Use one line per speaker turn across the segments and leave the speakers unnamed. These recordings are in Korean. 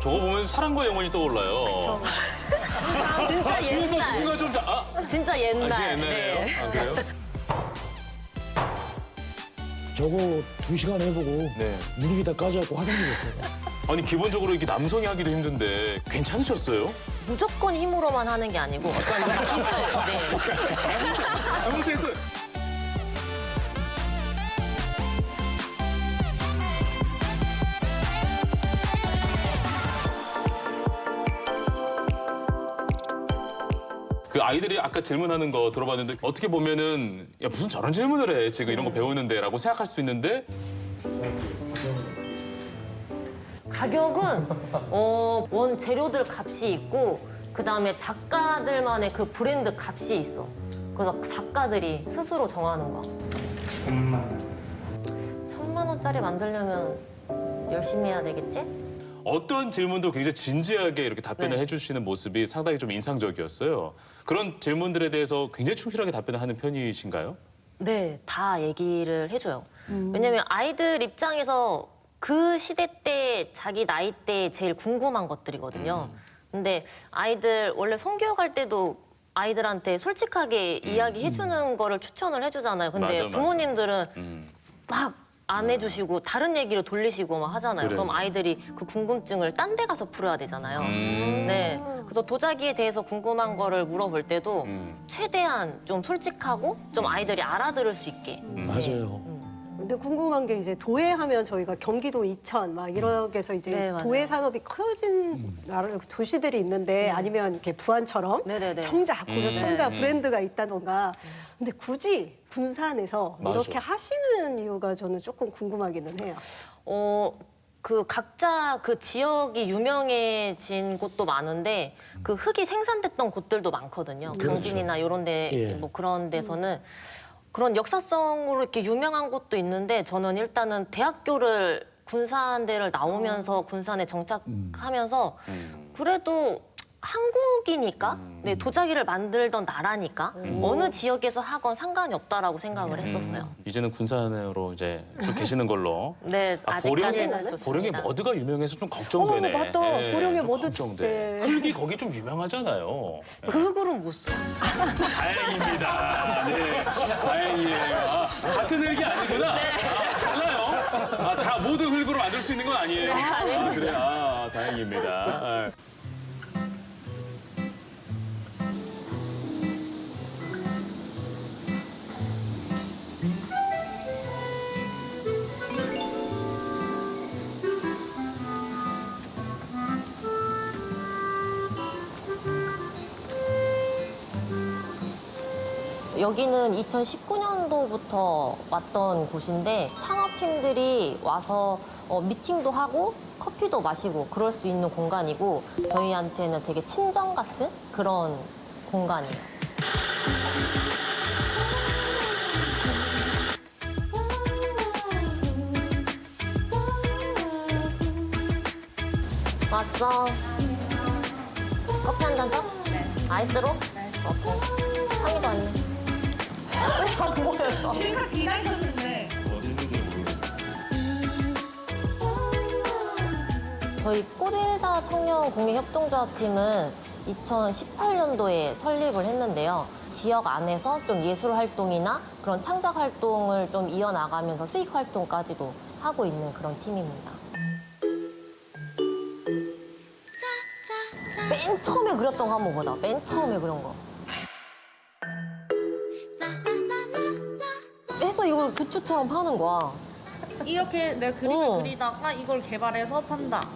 저거 보면 사랑과 영혼이 떠올라요.
진짜
뒤에서
옛날.
누군가 좀
진짜 옛날.
진짜 옛날이에요.
네.
아, 그래요?
저거 2시간 해보고
네.
무릎이 다 까져갖고 화장실 갔어요.
아니 기본적으로 이렇게 남성이 하기도 힘든데 괜찮으셨어요?
무조건 힘으로만 하는 게 아니고 기술. 네.
잘못해서 그 아이들이 아까 질문하는 거 들어봤는데 어떻게 보면은 야 무슨 저런 질문을 해 지금 이런 거 배우는데라고 생각할 수 있는데
가격은 원 재료들 값이 있고 그다음에 작가들만의 그 브랜드 값이 있어. 그래서 작가들이 스스로 정하는 거. 1,000만 원짜리 만들려면 열심히 해야 되겠지?
어떤 질문도 굉장히 진지하게 이렇게 답변을
네.
해주시는 모습이 상당히 좀 인상적이었어요. 그런 질문들에 대해서 굉장히 충실하게 답변을 하는 편이신가요?
네, 다 얘기를 해줘요. 왜냐면 아이들 입장에서 그 시대 때 자기 나이 때 제일 궁금한 것들이거든요. 근데 아이들 원래 성교육할 때도 아이들한테 솔직하게 이야기해주는 거를 추천을 해주잖아요. 근데
맞아, 맞아.
부모님들은 막 안 해주시고 다른 얘기로 돌리시고 막 하잖아요.
그래.
그럼 아이들이 그 궁금증을 딴 데 가서 풀어야 되잖아요. 네. 그래서 도자기에 대해서 궁금한 거를 물어볼 때도 최대한 좀 솔직하고 좀 아이들이 알아들을 수 있게.
맞아요.
근데 궁금한 게 이제 도예하면 저희가 경기도 이천 막 이렇게 해서 이제
네, 맞아요.
도예 산업이 커진 도시들이 있는데 아니면 이렇게 부안처럼
네네네.
청자, 고려 청자 브랜드가 있다던가. 근데 굳이 군산에서
맞아.
이렇게 하시는 이유가 저는 조금 궁금하기는 해요.
그 각자 그 지역이 유명해진 곳도 많은데 그 흙이 생산됐던 곳들도 많거든요.
그렇죠.
경진이나 이런 데,
예.
뭐 그런 데서는 그런 역사성으로 이렇게 유명한 곳도 있는데 저는 일단은 대학교를 군산대를 나오면서 군산에 정착하면서 그래도 한국이니까 네, 도자기를 만들던 나라니까 어느 지역에서 하건 상관이 없다라고 생각을 했었어요.
이제는 군산으로 이제 쭉 계시는 걸로.
네, 아직까지는 좋습니다.
보령의 머드가 유명해서 좀 걱정되네.
맞다. 보령의
좀
머드.
걱정돼.
네.
흙이 거기 좀 유명하잖아요.
그 흙으로는 못 써.
다행입니다. 네, 다행이에요. 같은 흙이 아니구나. 달라요. 다 모두 흙으로 만들 수 있는 건 아니에요. 그래, 다행입니다.
여기는 2019년도부터 왔던 곳인데 창업팀들이 와서 미팅도 하고 커피도 마시고 그럴 수 있는 공간이고 저희한테는 되게 친정 같은 그런 공간이에요. 왔어. 커피 한 잔 줘? 네. 아이스로? 네. 오케이. 창이도 왔네. 안 보여서. 저희 꼬리에다 청년 공예협동조합팀은 2018년도에 설립을 했는데요. 지역 안에서 좀 예술 활동이나 그런 창작 활동을 좀 이어나가면서 수익 활동까지도 하고 있는 그런 팀입니다. 맨 처음에 그렸던 거 한번 보자. 맨 처음에 그런 거. 해서 이걸 굿즈처럼 파는 거야.
이렇게 내 그림을
어.
그리다가 이걸 개발해서 판다.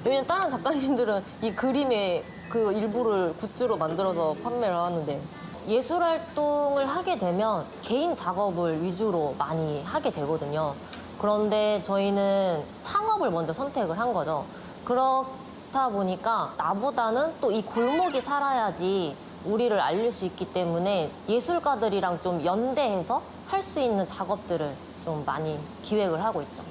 왜냐면 다른 작가님들은 이 그림의 그 일부를 굿즈로 만들어서 판매를 하는데 예술 활동을 하게 되면 개인 작업을 위주로 많이 하게 되거든요. 그런데 저희는 창업을 먼저 선택을 한 거죠. 그렇다 보니까 나보다는 또 이 골목이 살아야지 우리를 알릴 수 있기 때문에 예술가들이랑 좀 연대해서 할 수 있는 작업들을 좀 많이 기획을 하고 있죠.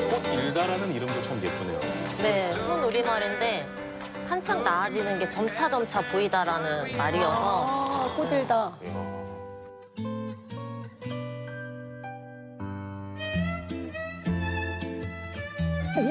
꽃일다라는 이름도 참 예쁘네요.
네, 손우리말인데 한창 나아지는 게 점차 보이다라는 말이어서
아, 꽃들다.
수업을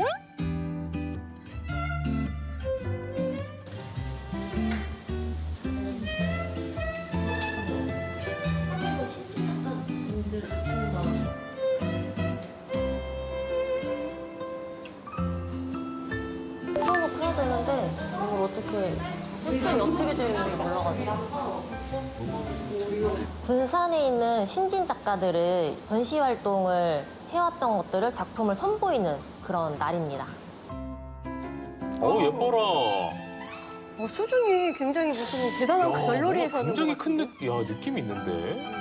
해야 되는데 이걸 어떻게 시스템이 어떻게 되어 있는지 몰라가지고 군산에 있는 신진 작가들의 전시 활동을 해왔던 것들을 작품을 선보이는 그런 날입니다.
예뻐라.
수준이 굉장히 무슨 대단한 갤러리에 사는
굉장히
것
큰
같은데.
느낌이 있는데.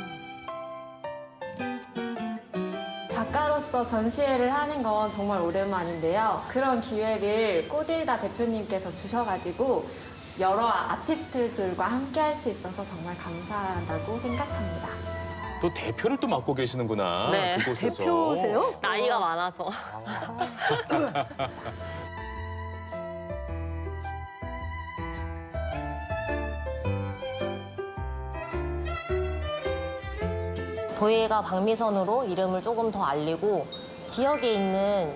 작가로서 전시회를 하는 건 정말 오랜만인데요. 그런 기회를 꼬딜다 대표님께서 주셔가지고 여러 아티스트들과 함께 할 수 있어서 정말 감사하다고 생각합니다.
또 대표를 또 맡고 계시는구나.
네.
그곳에서.
대표세요?
나이가 많아서. 도예가 박미선으로 이름을 조금 더 알리고 지역에 있는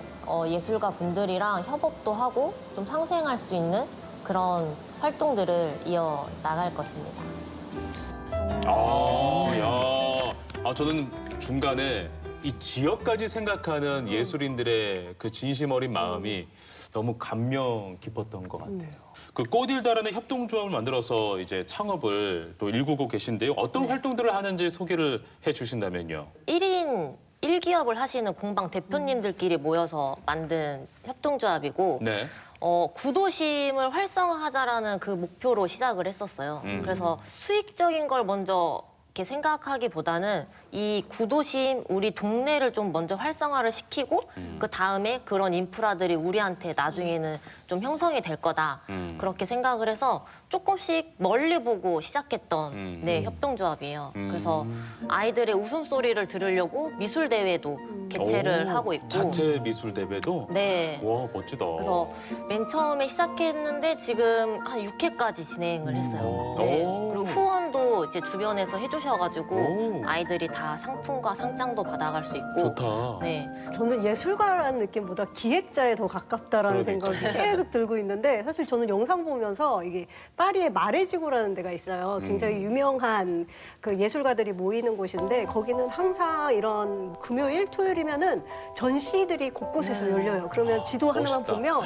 예술가 분들이랑 협업도 하고 좀 상생할 수 있는 그런 활동들을 이어 나갈 것입니다.
저는 중간에 이 지역까지 생각하는 예술인들의 그 진심 어린 마음이 너무 감명 깊었던 것 같아요. 그 꼬딜다라는 협동조합을 만들어서 이제 창업을 또 일구고 계신데요. 어떤 활동들을 하는지 소개를 해주신다면요.
1인 1기업을 하시는 공방 대표님들끼리 모여서 만든 협동조합이고
네.
구도심을 활성화하자라는 그 목표로 시작을 했었어요. 그래서 수익적인 걸 먼저 이렇게 생각하기보다는 이 구도심 우리 동네를 좀 먼저 활성화를 시키고 그 다음에 그런 인프라들이 우리한테 나중에는 좀 형성이 될 거다 그렇게 생각을 해서 조금씩 멀리 보고 시작했던 협동조합이에요. 그래서 아이들의 웃음소리를 들으려고 미술 대회도 개최를 하고 있고
자체 미술 대회도.
네.
와 멋지다.
그래서 맨 처음에 시작했는데 지금 한 6회까지 진행을 했어요. 네.
오.
그리고 후원도 이제 주변에서 해주셔가지고
오.
아이들이 다 상품과 상장도 받아갈 수 있고.
좋다.
네.
저는 예술가라는 느낌보다 기획자에 더 가깝다라는
그러니까요.
생각이 계속 들고 있는데 사실 저는 영상 보면서 이게 파리에 마레지고라는 데가 있어요. 굉장히 유명한 그 예술가들이 모이는 곳인데 거기는 항상 이런 금요일, 토요일이면은 전시들이 곳곳에서 열려요. 그러면 지도 하나만
멋있다.
보면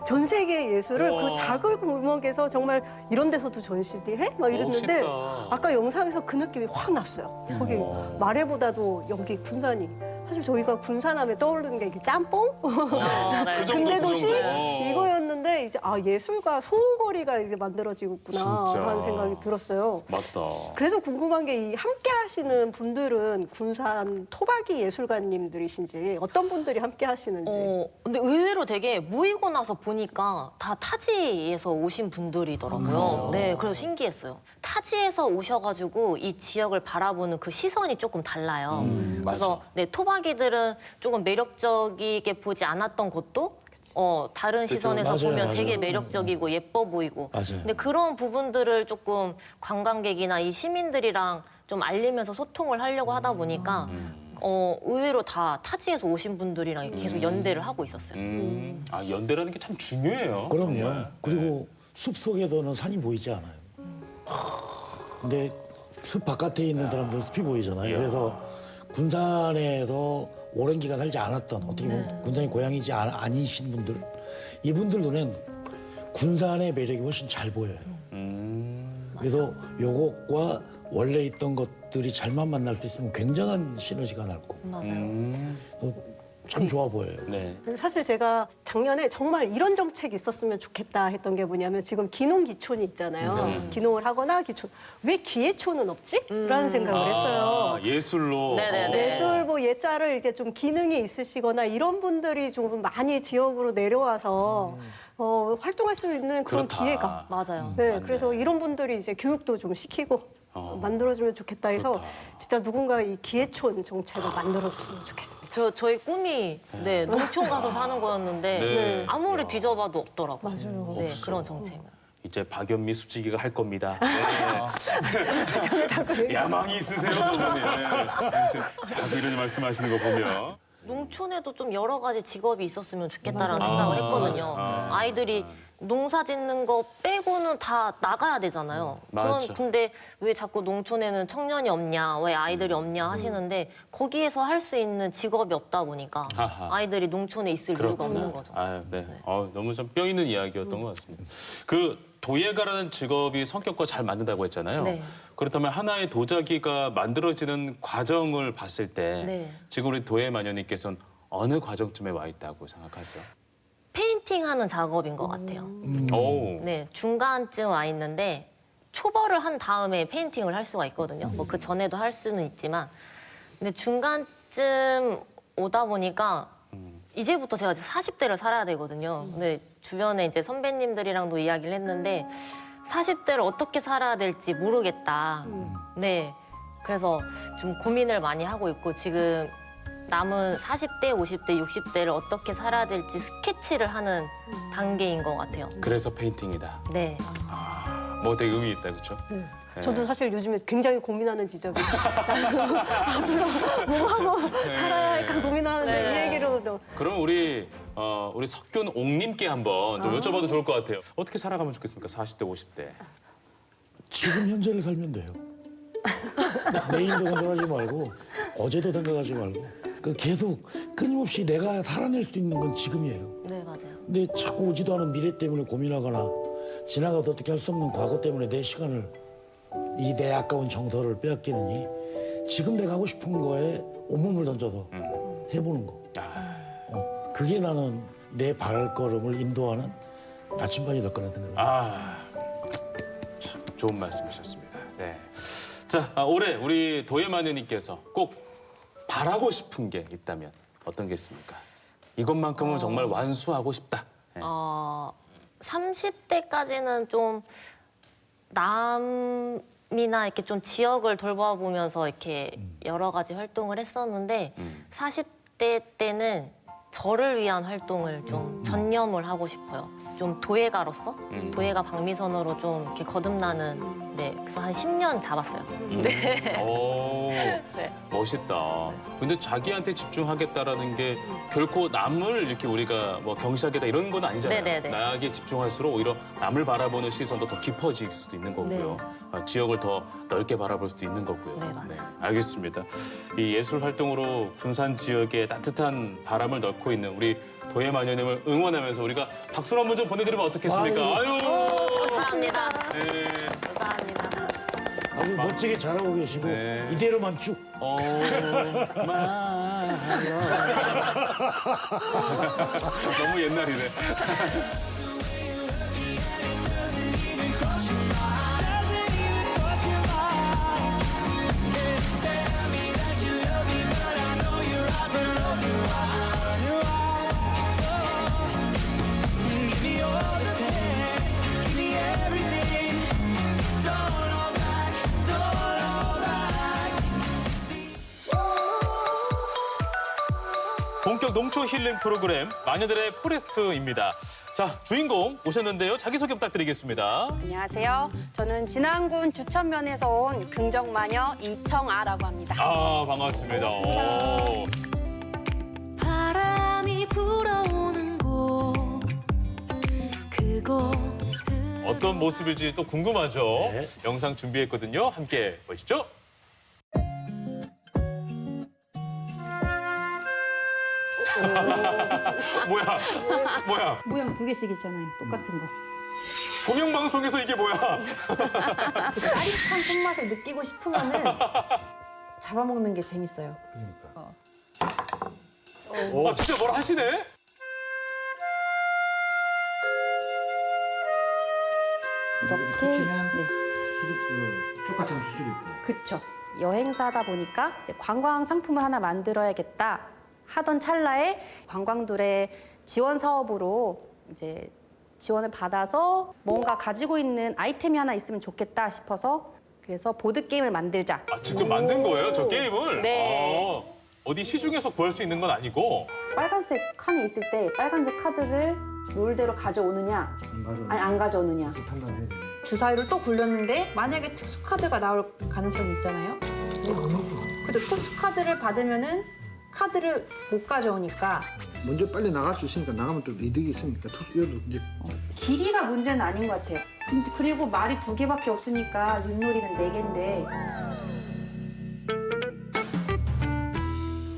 전 세계 예술을
우와.
그 작은 골목에서 정말 이런 데서도 전시들 해? 막 이랬는데
멋있다.
아까 영상에서 그 느낌이 확 났어요. 거기 마레보다도 여기 군산이 사실 저희가 군산하면 떠오르는 게 이게 짬뽕?
네.
그 정도,
근대
그
도시
정도.
이거였는데 이제 예술과 소거리가 이제 만들어지겠구나
진짜.
하는 생각이 들었어요.
맞다.
그래서 궁금한 게 이 함께 하시는 분들은 군산 토박이 예술가님들이신지 어떤 분들이 함께 하시는지.
근데 의외로 되게 모이고 나서 보니까 다 타지에서 오신 분들이더라고요. 네, 그래서 신기했어요. 타지에서 오셔가지고 이 지역을 바라보는 그 시선이 조금 달라요. 그래서 네, 토박이들은 조금 매력적이게 보지 않았던 곳도 다른 시선에서
맞아요,
보면
맞아요.
되게 매력적이고 예뻐 보이고.
맞아요.
근데 그런 부분들을 조금 관광객이나 이 시민들이랑 좀 알리면서 소통을 하려고 하다 보니까 의외로 다 타지에서 오신 분들이랑 계속 연대를 하고 있었어요.
연대라는 게 참 중요해요.
그럼요.
정말.
그리고 숲 속에서는 산이 보이지 않아요. 근데 숲 바깥에 있는 사람들은 숲이 보이잖아요. 그래서 군산에서 오랜 기간 살지 않았던 어떻게 보면 군산이 고향이지 아니신 분들 이분들 눈엔 군산의 매력이 훨씬 잘 보여요. 그래서 요것과 원래 있던 것들이 잘만 만날 수 있으면 굉장한 시너지가 날 거고 그래서 참 좋아 보여요.
네.
사실 제가 작년에 정말 이런 정책이 있었으면 좋겠다 했던 게 뭐냐면 지금 기농기촌이 있잖아요. 기농을 하거나 기촌. 왜 기예촌은 없지? 라는 생각을 했어요.
예술로.
네네네.
예술 뭐 예자를 이렇게 좀 기능이 있으시거나 이런 분들이 좀 많이 지역으로 내려와서 활동할 수 있는 그런
그렇다.
기회가.
맞아요.
네, 그래서 이런 분들이 이제 교육도 좀 시키고 만들어주면 좋겠다 해서
그렇다.
진짜 누군가 이 기예촌 정책을 만들어줬으면 좋겠습니다.
저희 꿈이 농촌 가서 사는 거였는데
네.
아무리 뒤져봐도 없더라고요.
맞아요.
네,
없어.
그런 정책은.
이제 박연미 숲지기가 할 겁니다. 네. 야망이 있으세요, 저분이. 자, 이런 말씀하시는 거 보면.
농촌에도 좀 여러 가지 직업이 있었으면 좋겠다라는 생각을 했거든요. 아이들이 농사 짓는 거 빼고는 다 나가야 되잖아요.
맞죠.
근데 왜 자꾸 농촌에는 청년이 없냐, 왜 아이들이 없냐 하시는데 거기에서 할 수 있는 직업이 없다 보니까
아하.
아이들이 농촌에 있을 이유가 없는 거죠.
아, 네. 너무 좀 뼈 있는 이야기였던 것 같습니다. 그 도예가라는 직업이 성격과 잘 맞는다고 했잖아요.
네.
그렇다면 하나의 도자기가 만들어지는 과정을 봤을 때
네.
지금 우리 도예 마녀님께서는 어느 과정쯤에 와 있다고 생각하세요?
페인팅하는 작업인 것 같아요.
오.
네, 중간쯤 와 있는데 초벌을 한 다음에 페인팅을 할 수가 있거든요. 뭐 그 전에도 할 수는 있지만, 근데 중간쯤 오다 보니까 이제부터 제가 40대를 살아야 되거든요. 근데 주변에 이제 선배님들이랑도 이야기를 했는데 40대를 어떻게 살아야 될지 모르겠다. 네, 그래서 좀 고민을 많이 하고 있고 지금 남은 40대, 50대, 60대를 어떻게 살아야 될지 스케치를 하는 단계인 것 같아요.
그래서 페인팅이다.
네.
뭐 되게 의미 있다, 그렇죠?
저도 사실 요즘에 굉장히 고민하는 지점이 앞으로 뭐 하고 살아야 할까 고민하는데
네.
이 얘기로도
그럼 우리 석균 옥님께 한번 좀 여쭤봐도 좋을 것 같아요. 어떻게 살아가면 좋겠습니까? 40대, 50대.
지금 현재를 살면 돼요. 내일도 생각하지 말고 어제도 생각하지 말고 그 계속 끊임없이 내가 살아낼 수 있는 건 지금이에요.
네, 맞아요.
근데 자꾸 오지도 않은 미래 때문에 고민하거나 지나가도 어떻게 할 수 없는 과거 때문에 내 시간을 이 내 아까운 정서를 빼앗기느니 지금 내가 하고 싶은 거에 온몸을 던져서 해보는 거. 그게 나는 내 발걸음을 인도하는 나침반이 될 거라 생각합니다.
참 좋은 말씀이셨습니다. 네. 자, 올해 우리 도예마녀님께서 꼭 바라고 싶은 게 있다면 어떤 게 있습니까? 이것만큼은 정말 완수하고 싶다. 네.
30대까지는 좀 남이나 이렇게 좀 지역을 돌봐보면서 이렇게 여러 가지 활동을 했었는데 40대 때는 저를 위한 활동을 좀 전념을 하고 싶어요. 좀 도예가로서 도예가 박미선으로 좀 이렇게 거듭나는 네, 그래서 한 10년 잡았어요. 네.
오,
네.
멋있다. 근데 자기한테 집중하겠다라는 게 결코 남을 이렇게 우리가 뭐 경시하겠다 이런 건 아니잖아요.
네네네.
나에게 집중할수록 오히려 남을 바라보는 시선도 더 깊어질 수도 있는 거고요. 지역을 더 넓게 바라볼 수도 있는 거고요.
네, 맞아요.
알겠습니다. 이 예술 활동으로 군산 지역에 따뜻한 바람을 넣고 있는 우리 도예마녀님을 응원하면서 우리가 박수를 한번 좀 보내드리면 어떻겠습니까? 아유.
감사합니다.
네.
감사합니다.
아주 멋지게 잘하고 계시고
네.
이대로만 쭉.
너무 옛날이네. 본격 농촌 힐링 프로그램 마녀들의 포레스트입니다. 자, 주인공 오셨는데요. 자기소개 부탁드리겠습니다.
안녕하세요. 저는 진안군 주천면에서 온 긍정마녀 이청아라고 합니다.
반갑습니다. 오.
바람이 불어오는 곳 그곳은
어떤 모습일지 또 궁금하죠?
네.
영상 준비했거든요. 함께 보시죠. 뭐야?
모양 두 개씩 있잖아요. 똑같은 거.
공영방송에서 이게 뭐야?
그 짜릿한 손맛을 느끼고 싶으면은 잡아먹는 게 재밌어요.
진짜 뭘 하시네?
이렇게. 네.
똑같은 수술이 있고.
그쵸. 여행사다 보니까 이제 관광 상품을 하나 만들어야겠다 하던 찰나에 관광들의 지원 사업으로 이제 지원을 받아서 뭔가 가지고 있는 아이템이 하나 있으면 좋겠다 싶어서 그래서 보드게임을 만들자.
직접 만든 거예요, 저 게임을?
네.
어디 시중에서 구할 수 있는 건 아니고?
빨간색 칸이 있을 때 빨간색 카드를 롤대로 가져오느냐 아니 안 가져오느냐
그 판단해야 되네.
주사위를 또 굴렸는데 만약에 특수 카드가 나올 가능성이 있잖아요. 근데 특수 카드를 받으면은 카드를 못 가져오니까
먼저 빨리 나갈 수 있으니까 나가면 또 이득이 있으니까 여도 이제
길이가 문제는 아닌 것 같아요. 그리고 말이 2개밖에 없으니까 윷놀이는 4개인데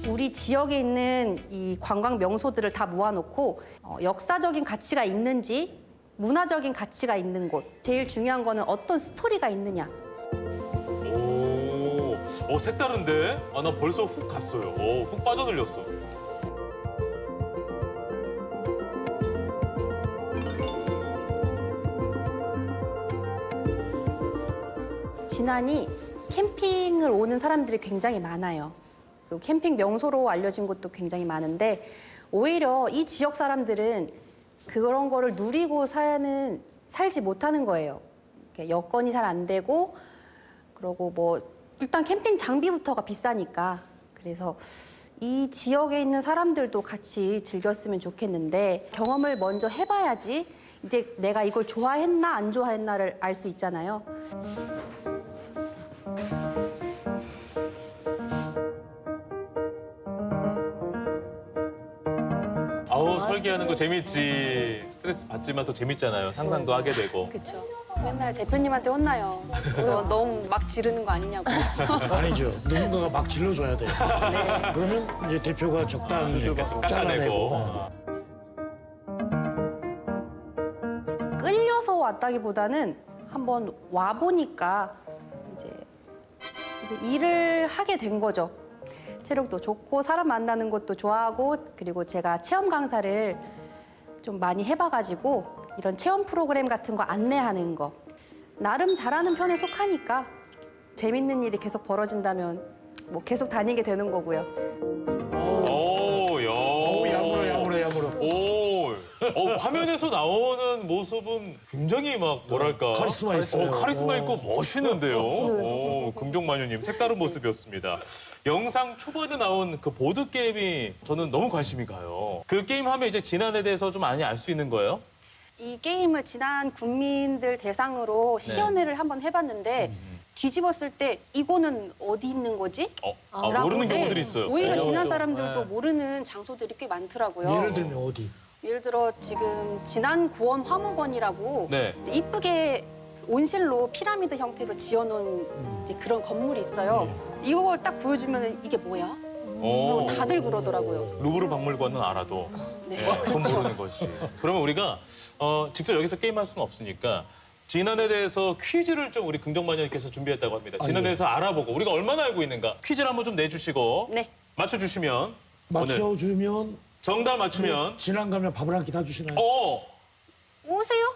우리 지역에 있는 이 관광 명소들을 다 모아놓고 역사적인 가치가 있는지 문화적인 가치가 있는 곳 제일 중요한 거는 어떤 스토리가 있느냐.
색다른데? 나 벌써 훅 갔어요. 훅 빠져들렸어.
진안이 캠핑을 오는 사람들이 굉장히 많아요. 그리고 캠핑 명소로 알려진 곳도 굉장히 많은데 오히려 이 지역 사람들은 그런 거를 누리고 살지 못하는 거예요. 여건이 잘 안 되고 그러고 뭐 일단 캠핑 장비부터가 비싸니까 그래서 이 지역에 있는 사람들도 같이 즐겼으면 좋겠는데 경험을 먼저 해봐야지 이제 내가 이걸 좋아했나 안 좋아했나를 알 수 있잖아요.
설계하는 거 재밌지. 스트레스 받지만 더 재밌잖아요. 상상도 하게 되고.
그렇죠. 맨날 대표님한테 혼나요. 너 너무 막 지르는 거 아니냐고.
아니죠. 누군가가 막 질러줘야 돼요.
네.
그러면 이제 대표가 적당히 잘라내고.
끌려서 왔다기보다는 한번 와보니까 이제 일을 하게 된 거죠. 체력도 좋고 사람 만나는 것도 좋아하고 그리고 제가 체험 강사를 좀 많이 해봐가지고 이런 체험 프로그램 같은 거 안내하는 거 나름 잘하는 편에 속하니까 재밌는 일이 계속 벌어진다면 뭐 계속 다니게 되는 거고요.
야물어. 화면에서 나오는 모습은 굉장히 막 뭐랄까
카리스마 있어요.
카리스마 있고 멋있는데요. 긍정마녀님 색다른 모습이었습니다. 영상 초반에 나온 그 보드 게임이 저는 너무 관심이 가요. 그 게임 하면 이제 진안에 대해서 좀 많이 알 수 있는 거예요?
이 게임을 지난 국민들 대상으로 시연회를 한번 해봤는데 뒤집었을 때 이거는 어디 있는 거지?
모르는
라고, 네.
경우들이 있어요.
오히려 지난 사람들도 모르는 장소들이 꽤 많더라고요.
예를 들면 어디?
예를 들어 지금 진안 고원 화목원이라고
네.
이쁘게 온실로 피라미드 형태로 지어놓은 이제 그런 건물이 있어요. 이걸 딱 보여주면 이게 뭐야? 다들 그러더라고요.
루브르 박물관은 알아도
네.
그건 모르는 거지. 그러면 우리가 직접 여기서 게임할 수는 없으니까 진안에 대해서 퀴즈를 좀 우리 긍정마녀님께서 준비했다고 합니다. 진안에 대해서 알아보고 우리가 얼마나 알고 있는가 퀴즈를 한번 좀 내주시고
네.
맞춰주시면 오늘
맞춰주면
정답 맞추면
진안 가면 밥을 한 끼 사주시나요?
오세요?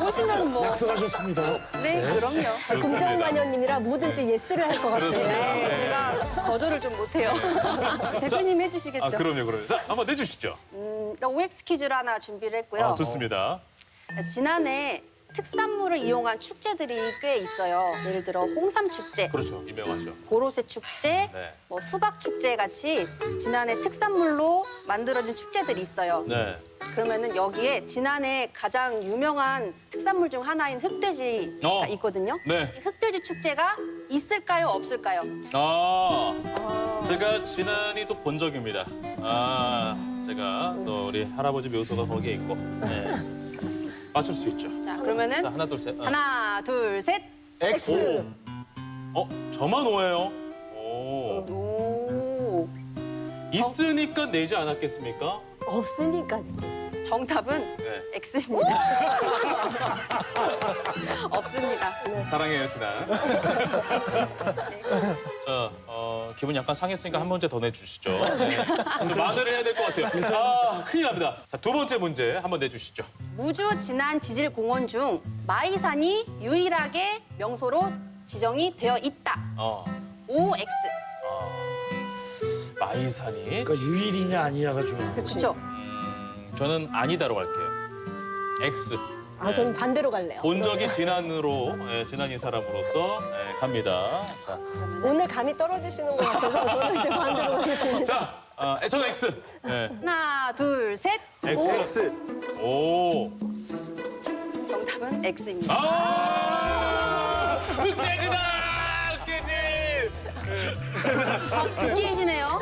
오시면 뭐.
약속하셨습니다.
네, 그럼요.
긍정마녀님이라 뭐든지 예스를 할 것 같아요.
네, 제가 거절을 좀 못해요. 대표님 해주시겠죠?
그럼요. 자, 한번 내주시죠.
OX 퀴즈를 하나 준비를 했고요.
좋습니다.
지난해 특산물을 이용한 축제들이 꽤 있어요. 예를 들어 홍삼 축제,
그렇죠. 유명하죠.
고로쇠 축제,
네.
뭐 수박 축제 같이 지난해 특산물로 만들어진 축제들이 있어요.
네.
그러면은 여기에 지난해 가장 유명한 특산물 중 하나인 흑돼지가 있거든요.
네.
이 흑돼지 축제가 있을까요, 없을까요?
제가 진안이 또 본 적입니다. 제가 또 우리 할아버지 묘소가 거기에 있고. 네. 맞출 수 있죠.
자, 그러면은
자, 하나, 둘, 셋.
하나, 둘, 셋.
X.
저만 오해요.
오.
있으니까 내지 않았겠습니까?
없으니까.
정답은
네.
X입니다. 없습니다.
사랑해요, 진안. 자, 기분 약간 상했으니까 한 문제 더 내주시죠. 네. 좀 마늘을 해야 될 것 같아요. 큰일 납니다. 자, 두 번째 문제 한번 내주시죠.
무주 진안 지질공원 중 마이산이 유일하게 명소로 지정이 되어 있다. OX.
마이산이.
그러니까 유일이냐 아니냐가 중요한 거죠.
그렇죠.
저는 아니다로 갈게요. X.
저는 반대로 갈래요.
본 적이 진안으로, 진안인 사람으로서 갑니다. 자,
오늘 감이 떨어지시는 것 같아서 저는 이제 반대로 가겠습니다.
자 저는 X. 네.
하나, 둘, 셋.
X. 오.
정답은 X입니다.
흑돼지다! 흑돼지!
웃기시네요.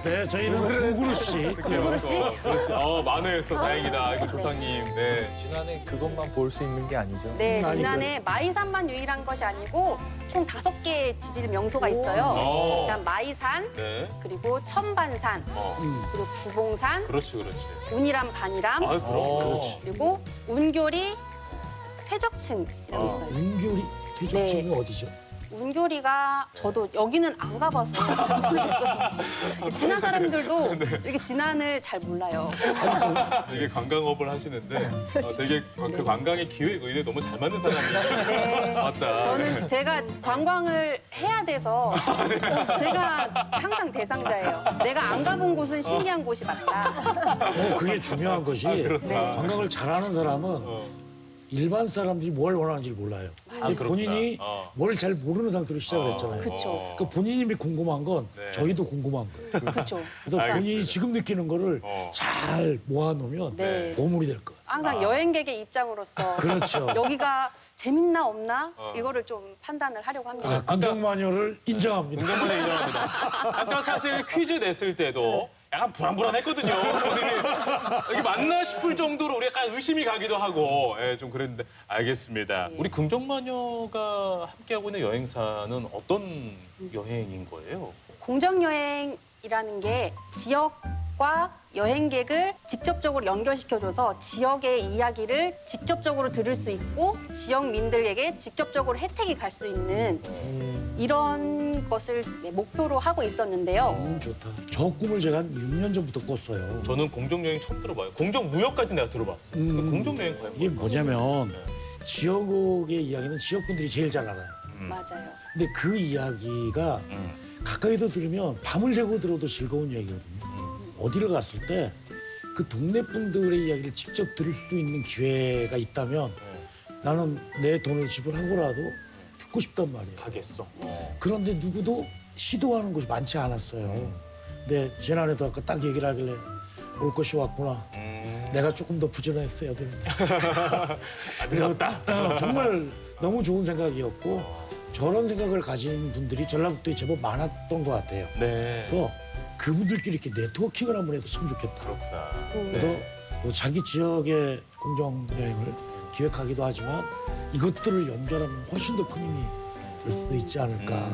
네, 저희는 구그루씨.
구그루씨?
그렇지. 만회했어. 다행이다. 이거 조상님. 네.
지난해 그것만 볼 수 있는 게 아니죠?
네,
아니고요.
지난해 마이산만 유일한 것이 아니고 총 5개의 지질 명소가 있어요.
오.
일단 마이산,
네.
그리고 천반산, 그리고 구봉산,
그렇지, 그렇지.
운이람 반이람,
아, 그럼.
그리고 운교리 퇴적층이라고 있어요.
운교리 퇴적층이
네.
어디죠?
운교리가 저도 여기는 안 가봐서 잘 모르겠어요. 지난 사람들도 이렇게 진안을 잘 몰라요.
되게 관광업을 하시는데 되게 그 관광의 기획 의뢰 너무 잘 맞는 사람이
네.
맞다.
저는 제가 관광을 해야 돼서 제가 항상 대상자예요. 내가 안 가본 곳은 신기한 곳이 맞다.
그게 중요한 것이
네.
관광을 잘하는 사람은 일반 사람들이 뭘 원하는지를 몰라요. 근데
그렇구나.
본인이
뭘
잘 모르는 상태로 시작을 했잖아요.
그쵸.
그러니까 본인이 궁금한 건
네.
저희도 궁금한 거예요.
그렇죠.
그래서 본인이
알겠습니다.
지금 느끼는 거를 잘 모아놓으면
네.
보물이 될 거예요.
항상 여행객의 입장으로서
그렇죠.
여기가 재밌나 없나 이거를 좀 판단을 하려고 합니다.
긍정마녀를 인정합니다.
공감만에 인정합니다. 아까 사실 퀴즈 냈을 때도 약간 불안불안했거든요. 이게 맞나 싶을 정도로 우리 약간 의심이 가기도 하고 좀 그랬는데 알겠습니다. 우리 긍정마녀가 함께하고 있는 여행사는 어떤 여행인 거예요?
공정여행이라는 게 지역과 여행객을 직접적으로 연결시켜줘서 지역의 이야기를 직접적으로 들을 수 있고 지역민들에게 직접적으로 혜택이 갈 수 있는 이런 것을 목표로 하고 있었는데요.
좋다. 저 꿈을 제가 한 6년 전부터 꿨어요.
저는 공정여행 처음 들어봐요. 공정무역까지 내가 들어봤어. 공정여행 과연
이게
뭐예요?
뭐냐면 지역의 이야기는 지역분들이 제일 잘 알아요.
맞아요.
근데 그 이야기가 가까이서 들으면 밤을 새고 들어도 즐거운 이야기거든요. 어디를 갔을 때 그 동네 분들의 이야기를 직접 들을 수 있는 기회가 있다면 나는 내 돈을 지불하고라도 듣고 싶단 말이에요.
가겠어.
그런데 누구도 시도하는 곳이 많지 않았어요. 근데 지난해도 아까 딱 얘기를 하길래 올 것이 왔구나. 내가 조금 더 부지런했어야 되는데.
늦었다.
정말 너무 좋은 생각이었고 저런 생각을 가진 분들이 전라북도에 제법 많았던 것 같아요.
네.
그래서 그분들끼리 이렇게 네트워킹을 한번 해도 참 좋겠다.
그렇구나.
그래서 뭐 자기 지역의 공정 여행을 기획하기도 하지만 이것들을 연결하면 훨씬 더 큰 힘이 될 수도 있지 않을까.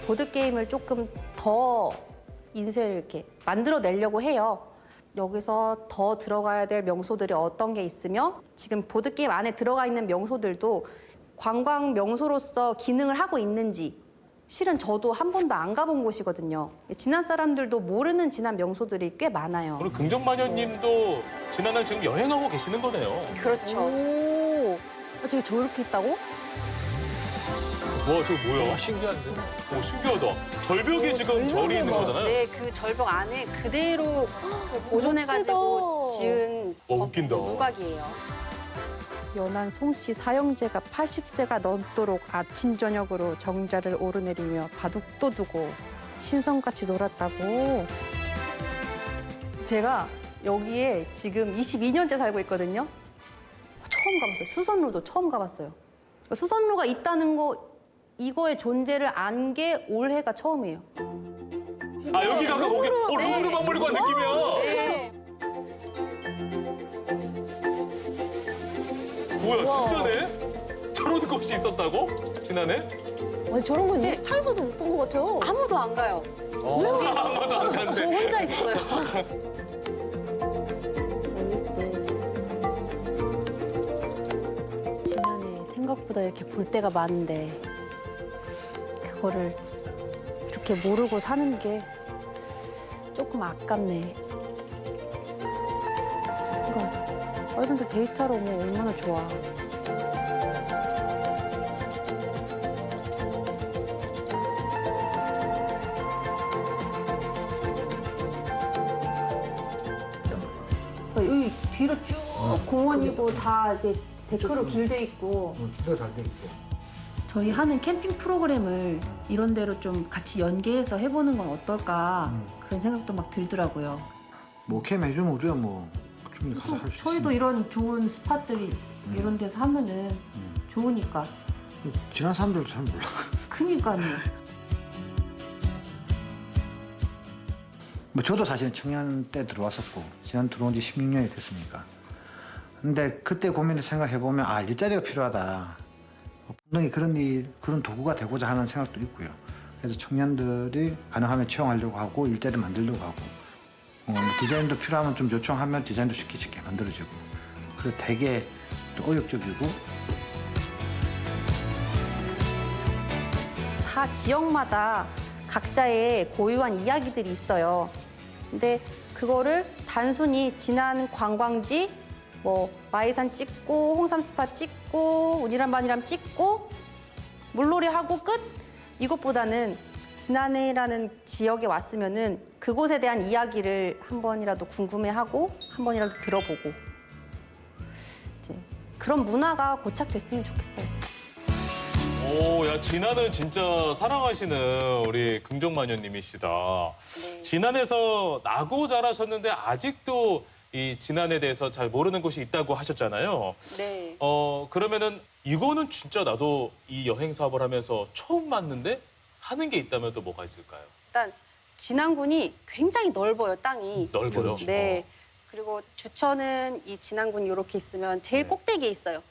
보드게임을 조금 더 인쇄를 이렇게 만들어내려고 해요. 여기서 더 들어가야 될 명소들이 어떤 게 있으며 지금 보드게임 안에 들어가 있는 명소들도 관광 명소로서 기능을 하고 있는지 실은 저도 한 번도 안 가본 곳이거든요. 지난 사람들도 모르는 지난 명소들이 꽤 많아요.
우리 긍정마녀님도 지난날 지금 여행하고 계시는 거네요.
그렇죠.
오, 저기 저렇게 있다고?
와, 저거 뭐야?
신기한데?
오, 신기하다. 절벽에 지금 절이 있는 거잖아요.
네, 그 절벽 안에 그대로 그 보존해가지고
멋지다.
지은
와, 웃긴다.
누각이에요.
연안 송씨 사형제가 80세가 넘도록 아침 저녁으로 정자를 오르내리며 바둑도 두고 신성같이 놀았다고. 제가 여기에 지금 22년째 살고 있거든요. 처음 가봤어요. 수선로도 처음 가봤어요. 수선로가 있다는 거 이거의 존재를 안 게 올해가 처음이에요.
아, 여기가 거기 루브르 박물관 느낌이야.
네.
뭐야, 진짜네? 저런 곳이 있었다고? 지난해?
아니, 저런 건 인스타에서도 못 본 것 같아요.
아무도 안 가요.
아무도 안
저
갔네.
혼자 있어요.
지난해 생각보다 이렇게 볼 데가 많은데 그거를 이렇게 모르고 사는 게 조금 아깝네. 이거 어른들 데이트하러 오면 얼마나 좋아. 여기 뒤로 쭉 공원이고 다 이렇게 데크로 길돼 있고
기가 잘 돼 있고.
저희 하는 캠핑 프로그램을 이런 데로 좀 같이 연계해서 해보는 건 어떨까 그런 생각도 막 들더라고요.
뭐 캠 해주면 우리가 뭐 충분히 가서 할 수 있습니다.
저희도 이런 좋은 스팟들이 이런 데서 하면은 좋으니까.
지난 사람들도 잘 몰라.
그니까요.
뭐 저도 사실은 청년 때 들어왔었고 지난 들어온 지 16년이 됐으니까. 근데 그때 고민을 생각해 보면 아 일자리가 필요하다. 분명히 그런 도구가 되고자 하는 생각도 있고요. 그래서 청년들이 가능하면 채용하려고 하고 일자리 만들려고 하고 뭐 디자인도 필요하면 좀 요청하면 디자인도 쉽게 만들어지고 그리고 되게 또 의욕적이고
다 지역마다 각자의 고유한 이야기들이 있어요. 근데 그거를 단순히 지난 관광지, 뭐 마이산 찍고 홍삼 스파 찍고 운이람 반이람 찍고 물놀이 하고 끝 이것보다는 지난해라는 지역에 왔으면은 그곳에 대한 이야기를 한 번이라도 궁금해하고 한 번이라도 들어보고 이제 그런 문화가 고착됐으면 좋겠어요.
오, 야, 진안을 진짜 사랑하시는 우리 긍정마녀님이시다. 진안에서 나고 자라셨는데 아직도 이 진안에 대해서 잘 모르는 곳이 있다고 하셨잖아요.
네.
그러면은 이거는 진짜 나도 이 여행 사업을 하면서 처음 봤는데 하는 게 있다면 또 뭐가 있을까요?
일단 진안군이 굉장히 넓어요, 땅이.
넓어요?
네. 그리고 주천은 이 진안군 이렇게 있으면 제일 꼭대기에 있어요.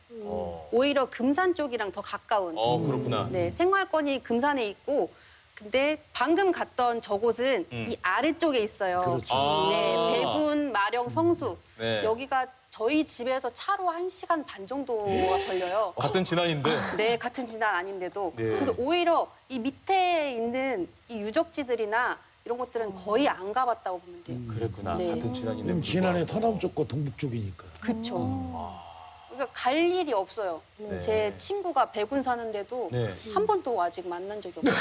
오히려 금산 쪽이랑 더 가까운.
그렇구나.
네, 생활권이 금산에 있고, 근데 방금 갔던 저곳은 이 아래쪽에 있어요.
그렇죠.
아.
네, 배군, 마령, 성수.
네.
여기가 저희 집에서 차로 1시간 반 정도가 걸려요.
같은 진안인데.
네, 같은 진안 아닌데도.
네.
그래서 오히려 이 밑에 있는 이 유적지들이나 이런 것들은 거의 안 가봤다고 보면 돼요.
그랬구나.
네.
같은 진안인데.
그럼 진안의 서남쪽과 동북쪽이니까.
그쵸. 그러니까 갈 일이 없어요.
네.
제 친구가 배군 사는데도
네.
한 번도 아직 만난 적이 없어요.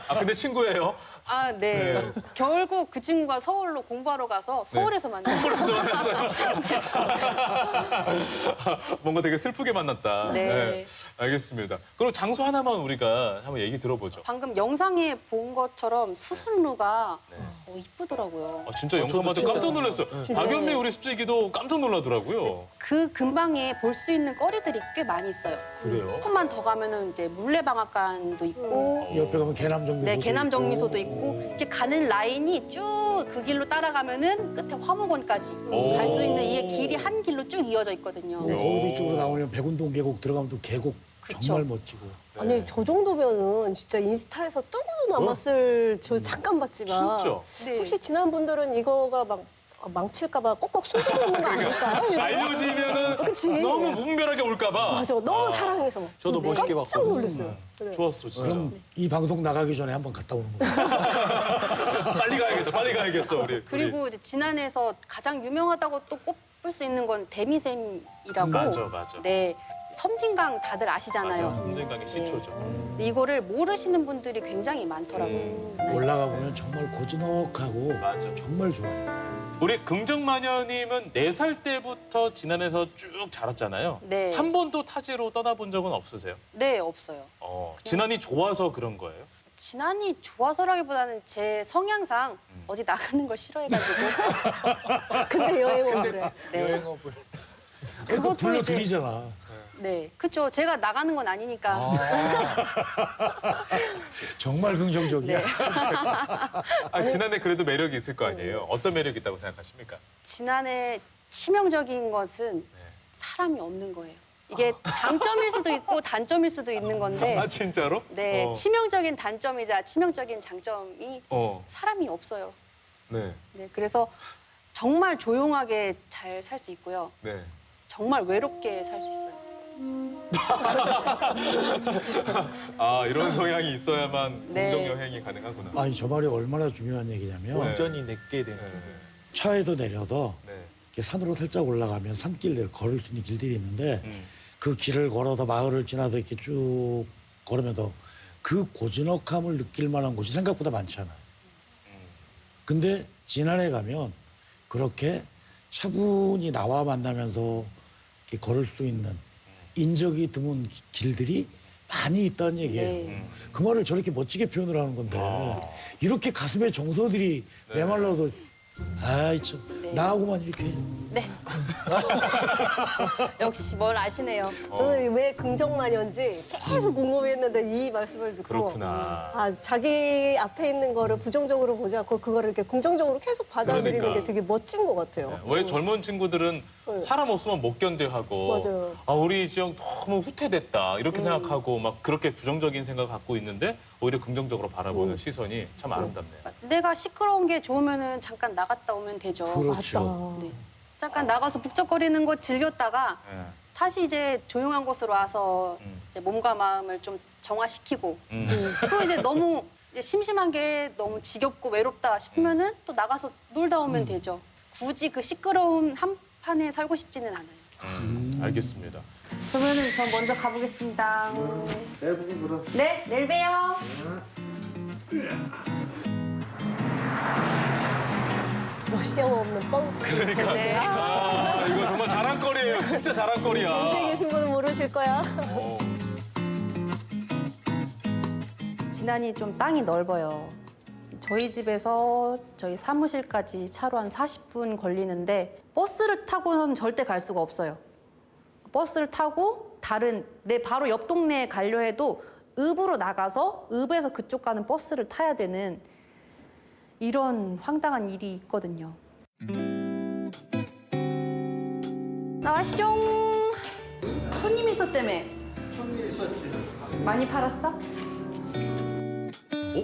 아, 근데 친구예요?
아, 네. 결국 그 친구가 서울로 공부하러 가서 서울에서 만났어요.
서울에서 만났어요. 뭔가 되게 슬프게 만났다.
네.
알겠습니다. 그럼 장소 하나만 우리가 한번 얘기 들어보죠.
방금 영상에 본 것처럼 수선루가
네.
이쁘더라고요.
아, 진짜 영상 봐도 깜짝 놀랐어요. 박연미 우리 습지기도 깜짝 놀라더라고요.
그 근방에 볼 수 있는 거리들이 꽤 많이 있어요.
그래요?
조금만 더 가면은 이제 물레방앗간도 있고,
옆에 가면 개남정미소도
네, 개남정미소도 있고, 이렇게 가는 라인이 쭉 그 길로 따라가면은 끝에 화목원까지
오.
갈 수 있는 이 길이 한 길로 쭉 이어져 있거든요.
거기도 이쪽으로 나오면 백운동 계곡 들어가면 또 계곡
그쵸.
정말 멋지고.
아니 저 정도면은 진짜 인스타에서 뜨고도 남았을 저 잠깐 봤지만
진짜.
네.
혹시 지난 분들은 이거가 막 망칠까봐 꼭꼭 숨기고 있는 거 아닐까요? 이거?
알려지면은
그치?
너무 무분별하게 올까봐.
맞아, 너무 사랑해서
저도 멋있게
깜짝
봤거든요.
놀랐어요. 네.
좋았어, 진짜.
그럼 이 방송 나가기 전에 한번 갔다 오는 거예요.
빨리 가야겠다, 빨리 가야겠어, 우리.
그리고 이제 진안에서 가장 유명하다고 또 꼽을 수 있는 건 데미샘이라고.
맞아.
네, 섬진강 다들 아시잖아요.
맞아, 섬진강의 시초죠.
근데 이거를 모르시는 분들이 굉장히 많더라고요. 네.
올라가 보면 정말 고즈넉하고
맞아.
정말 좋아요.
우리 긍정마녀님은 4살 때부터 진안에서 쭉 자랐잖아요.
네.
한 번도 타지로 떠나본 적은 없으세요?
네, 없어요.
진안이 좋아서 그런 거예요?
진안이 좋아서라기보다는 제 성향상 어디 나가는 걸 싫어해가지고.
근데 여행은 그래.
네.
여행업을.
그것도 불러드리잖아.
네, 그렇죠. 제가 나가는 건 아니니까.
정말 긍정적이야.
네.
진안에 그래도 매력이 있을 거 아니에요? 어떤 매력이 있다고 생각하십니까?
진안의 치명적인 것은 사람이 없는 거예요. 이게 장점일 수도 있고 단점일 수도 있는 건데.
아, 진짜로?
네, 치명적인 단점이자 치명적인 장점이 사람이 없어요.
네.
네, 그래서 정말 조용하게 잘 살 수 있고요.
네.
정말 외롭게 살 수 있어요.
아, 이런 성향이 있어야만
네.
공정여행이 가능하구나.
아니 저 말이 얼마나 중요한 얘기냐면
온전히 내게 되는.
차에서 내려서
네.
이렇게 산으로 살짝 올라가면 산길들 걸을 수 있는 길들이 있는데
음.
그 길을 걸어서 마을을 지나서 이렇게 쭉 걸으면서 그 고즈넉함을 느낄 만한 곳이 생각보다 많지 않아요. 근데 진안에 가면 그렇게 차분히 나와 만나면서 이렇게 걸을 수 있는 인적이 드문 길들이 많이 있다는 얘기예요.
네.
그 말을 저렇게 멋지게 표현을 하는 건데 이렇게 가슴에 정서들이 메말라도 아이 참 나하고만 이렇게
네. 역시 뭘 아시네요.
저는 왜 긍정마녀인지 계속 궁금했는데 이 말씀을 듣고
그렇구나.
아, 자기 앞에 있는 거를 부정적으로 보지 않고 그거를 이렇게 긍정적으로 계속 받아들이는
그러니까.
게 되게 멋진 것 같아요.
왜 젊은 친구들은 사람 없으면 못 견뎌하고
맞아요.
아 우리 지영 너무 후퇴됐다 이렇게 생각하고 막 그렇게 부정적인 생각 갖고 있는데 오히려 긍정적으로 바라보는 시선이 참 아름답네요.
내가 시끄러운 게 좋으면은 잠깐 나갔다 오면 되죠.
그렇죠.
네. 잠깐 나가서 북적거리는 거 즐겼다가
네.
다시 이제 조용한 곳으로 와서 이제 몸과 마음을 좀 정화시키고 또 이제 너무 이제 심심한 게 너무 지겹고 외롭다 싶으면은 또 나가서 놀다 오면 되죠. 굳이 그 시끄러운 한판에 살고 싶지는 않아요.
알겠습니다.
그러면은 전 먼저 가보겠습니다. 네, 내일 봬요.
러시아 없는 뻥.
그러니까
네.
아 이거 정말 자랑거리예요. 진짜 자랑거리야.
전주에 계신 분은 모르실 거야.
어.
진안이 좀 땅이 넓어요. 저희 집에서 저희 사무실까지 차로 한 40분 걸리는데 버스를 타고는 절대 갈 수가 없어요. 버스를 타고 다른 내 바로 옆 동네에 가려 해도 읍으로 나가서 읍에서 그쪽 가는 버스를 타야 되는 이런 황당한 일이 있거든요. 나와시죠. 손님 있었다며.
손님 있었지.
많이 팔았어?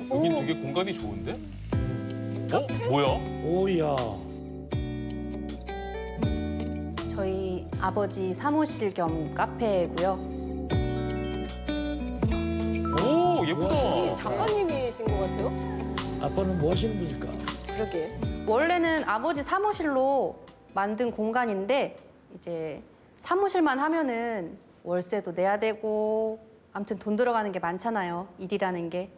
여긴 되게 공간이 좋은데? 뭐야?
오야.
저희 아버지 사무실 겸 카페고요.
오 예쁘다.
이 작가님이신 것 같아요.
아빠는 뭐 하시는 분일까?
그러게.
원래는 아버지 사무실로 만든 공간인데 이제 사무실만 하면은 월세도 내야 되고 아무튼 돈 들어가는 게 많잖아요. 일이라는 게.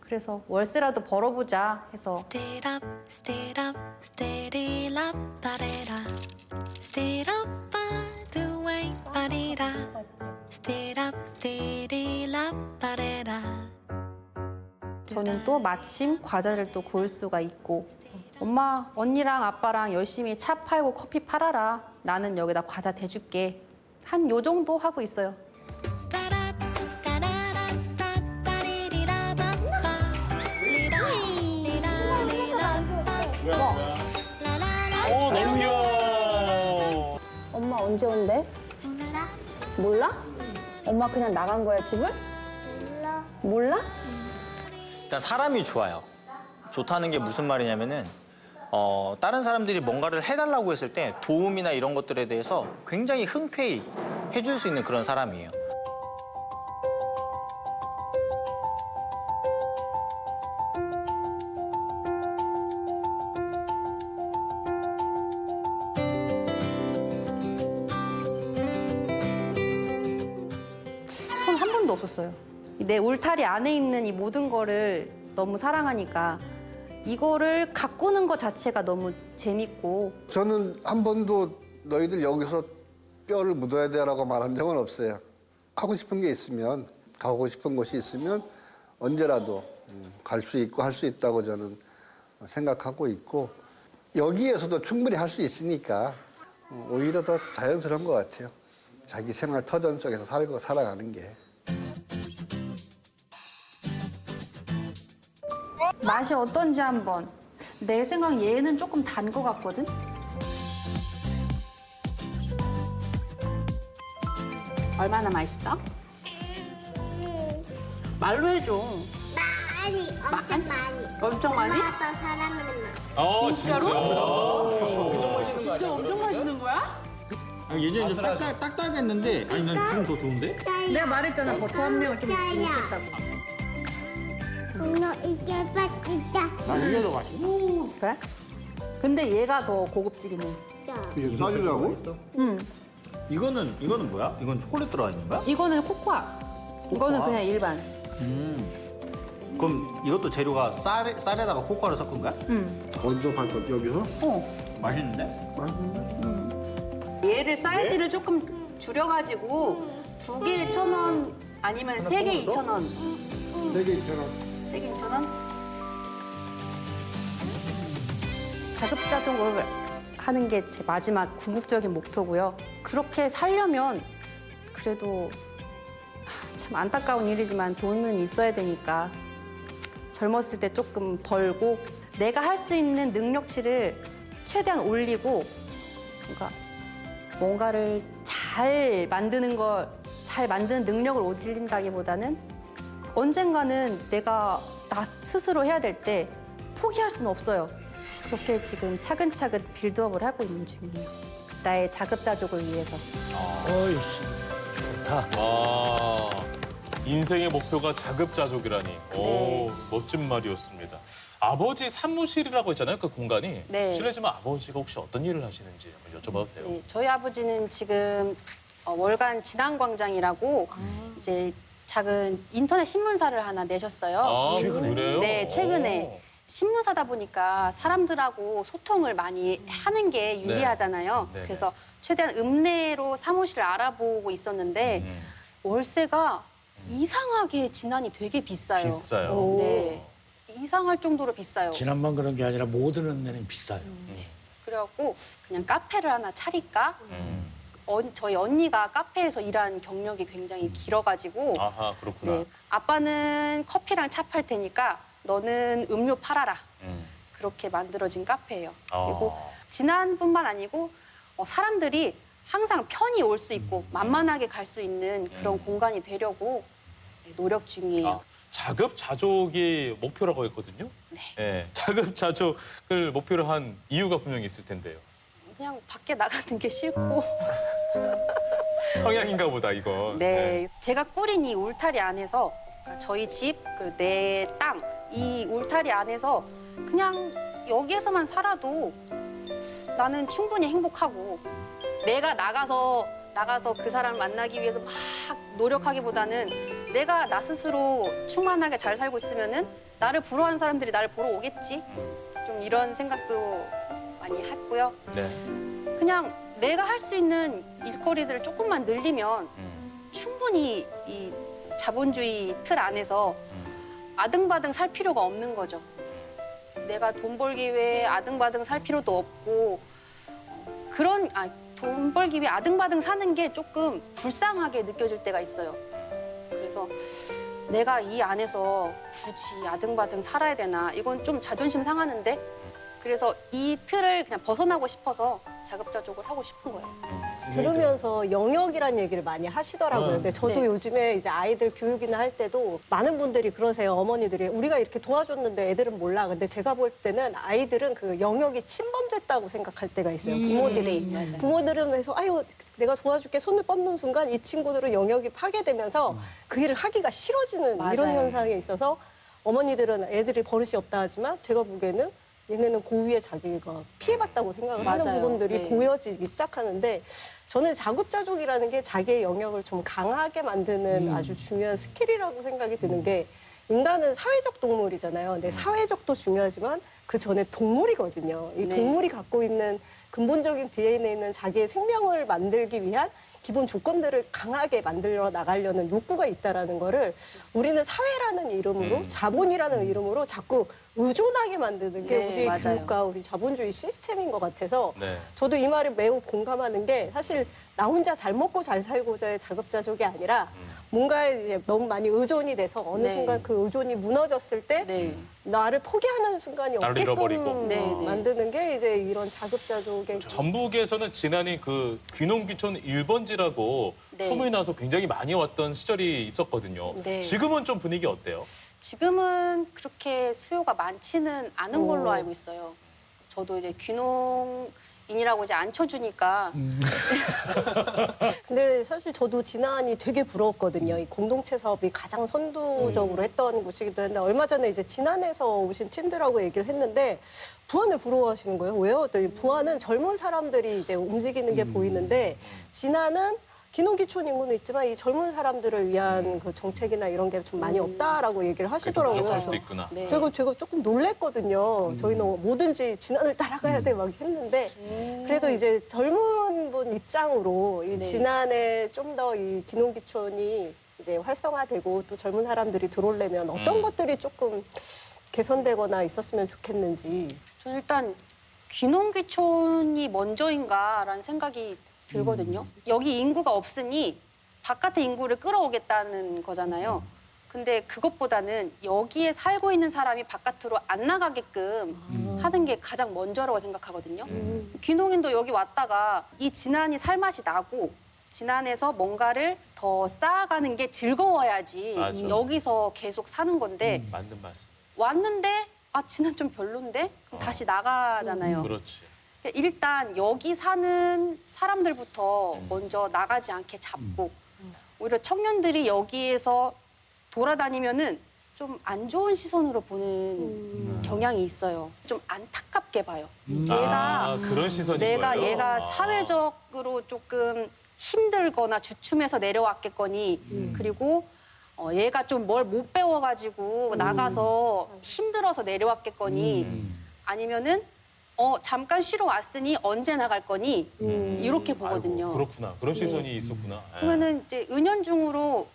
그래서 월세라도 벌어보자 해서
Stay up, stay up, stay up, parera. Stay up, by the way, parera. Stay up, stay up, parera.
저는 또 마침 과자를 또 구울 수가 있고 엄마, 언니랑 아빠랑 열심히 차 팔고 커피 팔아라. 나는 여기다 과자 대줄게. 한 요 정도 하고 있어요.
따라, 따라라, 따따리리라, 바빠. 리라, 리라, 리라, 바빠. 라라라.
너무 귀여워.
엄마 언제 온대? 몰라? 엄마 그냥 나간 거야 집을? 몰라?
일단 사람이 좋아요. 좋다는 게 무슨 말이냐면은 다른 사람들이 뭔가를 해달라고 했을 때 도움이나 이런 것들에 대해서 굉장히 흔쾌히 해줄 수 있는 그런 사람이에요.
손 한 번도 없었어요. 내 울타리 안에 있는 이 모든 거를 너무 사랑하니까 이거를 가꾸는 것 자체가 너무 재밌고
저는 한 번도 너희들 여기서 뼈를 묻어야 돼라고 말한 적은 없어요. 하고 싶은 게 있으면, 가고 싶은 곳이 있으면 언제라도 갈 수 있고 할 수 있다고 저는 생각하고 있고 여기에서도 충분히 할 수 있으니까 오히려 더 자연스러운 것 같아요. 자기 생활 터전 속에서 살아가는 게.
맛이 어떤지 한번. 내 생각 얘는 조금 단 것 같거든? 얼마나 맛있어? 말로 해줘.
많이, 엄청 많이.
엄청 많이?
엄마 아빠 사랑하는 맛.
진짜 엄청 맛있는 거야?
예전에 좀 딱딱했는데 아니 난 지금 더 좋은데?
내가 말했잖아. 버터 한 명을 좀 넣겠다고.
엄마 이게 맛있다.
난 이게 더 맛있어.
그래? 근데 얘가 더 고급지긴 해.
이게 싸주려고?
응.
이거는 뭐야? 이건 초콜릿 들어가 있는 거야?
이거는 코코아. 이거는 그냥 일반.
그럼 이것도 재료가 쌀에다가 코코아를 섞은 거야?
응.
어디서 팔 거? 여기서?
맛있는데?
얘를 사이즈를 조금 줄여가지고 2개에 1,000원
아니면 3개 2,000원.
4개 2,000원.
3개 2,000원?
자급자족을 하는 게 제 마지막 궁극적인 목표고요. 그렇게 살려면 그래도 참 안타까운 일이지만 돈은 있어야 되니까 젊었을 때 조금 벌고 내가 할 수 있는 능력치를 최대한 올리고 그러니까 뭔가를 잘 만드는 능력을 올린다기보다는 언젠가는 내가 나 스스로 해야 될 때 포기할 수는 없어요. 그렇게 지금 차근차근 빌드업을 하고 있는 중이에요. 나의 자급자족을 위해서.
어이씨, 좋다.
와, 인생의 목표가 자급자족이라니. 오, 멋진 말이었습니다. 아버지 사무실이라고 했잖아요, 그 공간이.
네.
실례지만 아버지가 혹시 어떤 일을 하시는지 한번 여쭤봐도 돼요?
네, 저희 아버지는 지금 월간 진안광장이라고 이제 작은 인터넷 신문사를 하나 내셨어요.
아, 그래요?
네, 최근에. 신문사다 보니까 사람들하고 소통을 많이 하는 게 유리하잖아요.
네.
그래서 최대한 읍내로 사무실을 알아보고 있었는데 월세가 이상하게 진안이 되게 비싸요.
비싸요.
네, 이상할 정도로 비싸요.
지난번 그런 게 아니라 모든 읍내는 비싸요.
그래갖고 그냥 카페를 하나 차릴까? 저희 언니가 카페에서 일한 경력이 굉장히 길어가지고
아하, 그렇구나.
네, 아빠는 커피랑 차 팔 테니까 너는 음료 팔아라. 그렇게 만들어진 카페예요. 그리고 진안뿐만 아니고 사람들이 항상 편히 올 수 있고 만만하게 갈 수 있는 그런 공간이 되려고 노력 중이에요.
자급자족이 목표라고 했거든요. 네. 자급자족을 목표로 한 이유가 분명히 있을 텐데요.
그냥 밖에 나가는 게 싫고.
성향인가 보다, 이건.
네, 제가 꾸린 이 울타리 안에서 저희 집, 내 땅, 이 울타리 안에서 그냥 여기에서만 살아도 나는 충분히 행복하고 내가 나가서 그 사람을 만나기 위해서 막 노력하기보다는 내가 나 스스로 충만하게 잘 살고 있으면은 나를 부러워하는 사람들이 나를 보러 오겠지. 좀 이런 생각도 많이 했고요.
네.
그냥 내가 할 수 있는 일거리들을 조금만 늘리면 충분히 이 자본주의 틀 안에서 아등바등 살 필요가 없는 거죠. 내가 돈 벌기 위해 아등바등 살 필요도 없고 돈 벌기 위해 아등바등 사는 게 조금 불쌍하게 느껴질 때가 있어요. 그래서 내가 이 안에서 굳이 아등바등 살아야 되나 이건 좀 자존심 상하는데 그래서 이 틀을 그냥 벗어나고 싶어서 자급자족을 하고 싶은 거예요.
들으면서 영역이란 얘기를 많이 하시더라고요. 근데 저도
네.
요즘에 이제 아이들 교육이나 할 때도 많은 분들이 그러세요. 어머니들이 우리가 이렇게 도와줬는데 애들은 몰라. 근데 제가 볼 때는 아이들은 그 영역이 침범됐다고 생각할 때가 있어요. 부모들이. 부모들은 해서 아유 내가 도와줄게 손을 뻗는 순간 이 친구들은 영역이 파괴되면서 그 일을 하기가 싫어지는 이런
맞아요.
현상이 있어서 어머니들은 애들이 버릇이 없다 하지만 제가 보기에는 얘네는 고유의 자기가 피해봤다고 생각을 하는
맞아요.
부분들이
네.
보여지기 시작하는데 저는 자급자족이라는 게 자기의 영역을 좀 강하게 만드는 아주 중요한 스킬이라고 생각이 드는 게 인간은 사회적 동물이잖아요. 근데 사회적도 중요하지만 그 전에 동물이거든요. 이
네.
동물이 갖고 있는 근본적인 DNA에 있는 자기의 생명을 만들기 위한 기본 조건들을 강하게 만들어 나가려는 욕구가 있다라는 거를 우리는 사회라는 이름으로 자본이라는 이름으로 자꾸 의존하게 만드는 게
네,
우리
맞아요.
교육과 우리 자본주의 시스템인 것 같아서
네.
저도 이 말에 매우 공감하는 게 사실 나 혼자 잘 먹고 잘 살고자의 자급자족이 아니라 뭔가에 이제 너무 많이 의존이 돼서 어느
네.
순간 그 의존이 무너졌을 때 나를 포기하는 순간이
나를 잃어버리고.
없게끔
네, 네.
만드는 게 이제 이런 자급자족의
전북에서는 지난해 그 귀농귀촌 1번지라고
네.
소문이 나서 굉장히 많이 왔던 시절이 있었거든요.
네.
지금은 좀 분위기 어때요?
지금은 그렇게 수요가 많지는 않은 걸로 알고 있어요. 저도 이제 귀농인이라고 이제 안 쳐주니까
근데 사실 저도 진안이 되게 부러웠거든요. 이 공동체 사업이 가장 선두적으로 했던 곳이기도 했는데 얼마 전에 이제 진안에서 오신 팀들하고 얘기를 했는데 부안을 부러워하시는 거예요. 왜요? 또 부안은 젊은 사람들이 이제 움직이는 게 보이는데 진안은 귀농귀촌 인구는 있지만 이 젊은 사람들을 위한 그 정책이나 이런 게 좀 많이 없다라고 얘기를 하시더라고요.
부족할 수도 있구나.
네.
제가 조금 놀랬거든요. 저희는 뭐든지 진안을 따라가야 돼 막 했는데 그래도 이제 젊은 분 입장으로 이
네.
진안에 좀 더 이 귀농귀촌이 이제 활성화되고 또 젊은 사람들이 들어오려면 어떤 것들이 조금 개선되거나 있었으면 좋겠는지.
저는 일단 귀농귀촌이 먼저인가라는 생각이 들거든요. 여기 인구가 없으니 바깥의 인구를 끌어오겠다는 거잖아요. 근데 그것보다는 여기에 살고 있는 사람이 바깥으로 안 나가게끔 하는 게 가장 먼저라고 생각하거든요. 귀농인도 여기 왔다가 이 진안이 살맛이 나고 진안에서 뭔가를 더 쌓아가는 게 즐거워야지
맞아.
여기서 계속 사는 건데
맞는 말씀.
왔는데 아 진안 좀 별론데? 그럼 다시 나가잖아요.
그렇지.
일단 여기 사는 사람들부터 먼저 나가지 않게 잡고 오히려 청년들이 여기에서 돌아다니면은 좀 안 좋은 시선으로 보는 경향이 있어요. 좀 안타깝게 봐요.
그런 시선인 거예요?
얘가 사회적으로 조금 힘들거나 주춤해서 내려왔겠거니 그리고 얘가 좀 뭘 못 배워가지고 나가서 힘들어서 내려왔겠거니 아니면은 잠깐 쉬러 왔으니 언제 나갈 거니 이렇게 보거든요.
아이고, 그렇구나. 그런 시선이 있었구나. 예.
그러면은 이제 은연중으로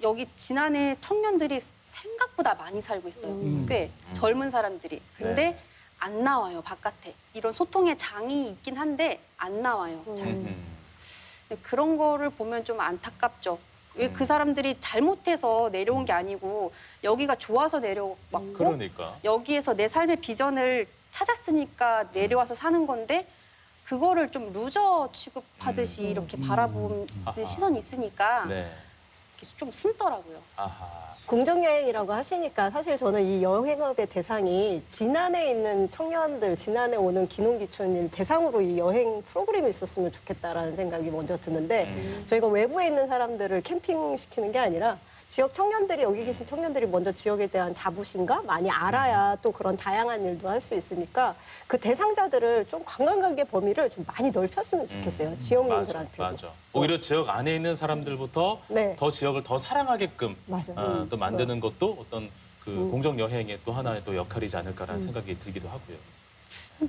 여기 진안에 청년들이 생각보다 많이 살고 있어요. 꽤 젊은 사람들이. 근데 안 나와요, 바깥에. 이런 소통의 장이 있긴 한데 안 나와요. 잘. 근데 그런 거를 보면 좀 안타깝죠. 왜 그 사람들이 잘못해서 내려온 게 아니고 여기가 좋아서 내려왔고
그러니까.
여기에서 내 삶의 비전을 찾았으니까 내려와서 사는 건데 그거를 좀 루저 취급하듯이 이렇게 바라보는 시선이 있으니까
네.
좀 숨더라고요.
아하.
공정여행이라고 하시니까 사실 저는 이 여행업의 대상이 진안에 있는 청년들, 진안에 오는 귀농귀촌인 대상으로 이 여행 프로그램이 있었으면 좋겠다라는 생각이 먼저 드는데 저희가 외부에 있는 사람들을 캠핑시키는 게 아니라 지역 청년들이 여기 계신 청년들이 먼저 지역에 대한 자부심과 많이 알아야 또 그런 다양한 일도 할 수 있으니까 그 대상자들을 좀 관광객의 범위를 좀 많이 넓혔으면 좋겠어요. 지역민들한테.
맞아. 오히려 지역 안에 있는 사람들부터
네.
더 지역을 더 사랑하게끔
맞아.
또 만드는 것도 어떤 그 공정 여행의 또 하나의 또 역할이지 않을까라는 생각이 들기도 하고요.